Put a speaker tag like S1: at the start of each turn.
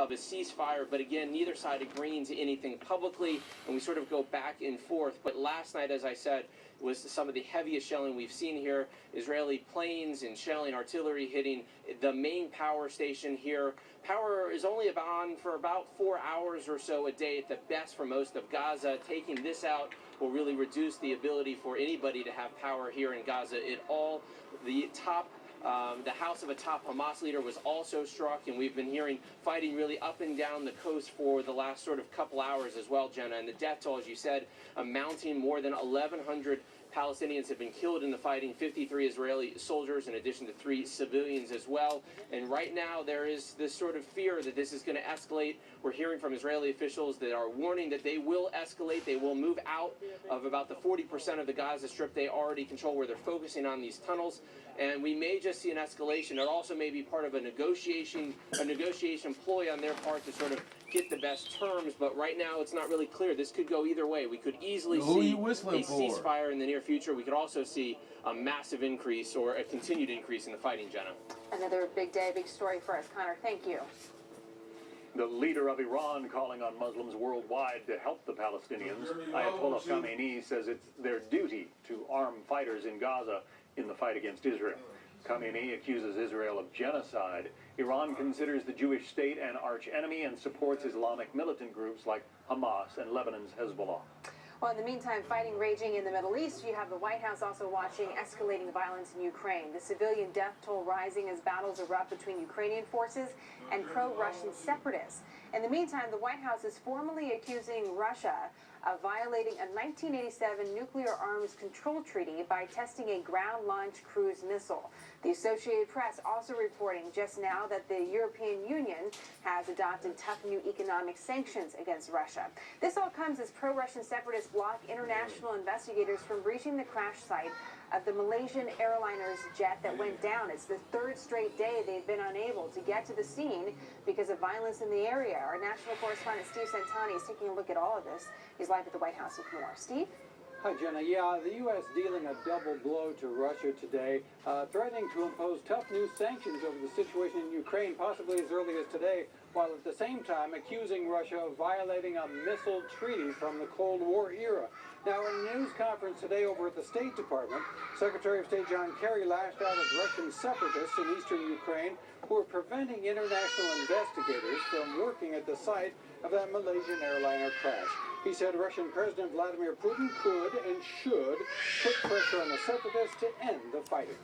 S1: of a ceasefire, but again, neither side agreeing to anything publicly, and we sort of go back and forth. But last night, as I said, was some of the heaviest shelling we've seen here. Israeli planes and shelling, artillery hitting the main power station here. Power is only on for about 4 hours or so a day at the best for most of Gaza. Taking this out will really reduce the ability for anybody to have power here in Gaza at all. The house of a top Hamas leader was also struck, and we've been hearing fighting really up and down the coast for the last sort of couple hours as well, Jenna. And the death toll, as you said, amounting more than 1,100 Palestinians have been killed in the fighting, 53 Israeli soldiers in addition to 3 civilians as well. And right now there is this sort of fear that this is going to escalate. We're hearing from Israeli officials that are warning that they will escalate. They will move out of about the 40% of the Gaza Strip they already control, where they're focusing on these tunnels. And we may just see an escalation. It also may be part of a negotiation ploy on their part to sort of get the best terms, but right now it's not really clear. This could go either way. We could easily see a ceasefire in the near future. We could also see a massive increase or a continued increase in the fighting, Jenna.
S2: Another big day, big story for us, Connor. Thank you.
S3: The leader of Iran calling on Muslims worldwide to help the Palestinians. Ayatollah Khamenei says it's their duty to arm fighters in Gaza in the fight against Israel. Khamenei accuses Israel of genocide. Iran considers the Jewish state an arch-enemy and supports Islamic militant groups like Hamas and Lebanon's Hezbollah.
S2: Well, in the meantime, fighting raging in the Middle East. You have the White House also watching escalating violence in Ukraine. The civilian death toll rising as battles erupt between Ukrainian forces and pro-Russian separatists. In the meantime, the White House is formally accusing Russia of violating a 1987 nuclear arms control treaty by testing a ground-launched cruise missile. The Associated Press also reporting just now that the European Union has adopted tough new economic sanctions against Russia. This all comes as pro-Russian separatists block international investigators from reaching the crash site of the Malaysian airliner's jet that went down. It's the 3rd straight day they've been unable to get to the scene because of violence in the area. Our national correspondent Steve Santani is taking a look at all of this. He's live at the White House with more. Steve?
S4: Hi, Jenna. Yeah, the U.S. dealing a double blow to Russia today, threatening to impose tough new sanctions over the situation in Ukraine, possibly as early as today, while at the same time accusing Russia of violating a missile treaty from the Cold War era. Now, in a news conference today over at the State Department, Secretary of State John Kerry lashed out at Russian separatists in eastern Ukraine who are preventing international investigators from working at the site of that Malaysian airliner crash. He said Russian President Vladimir Putin could and should put pressure on the separatists to end the fighting.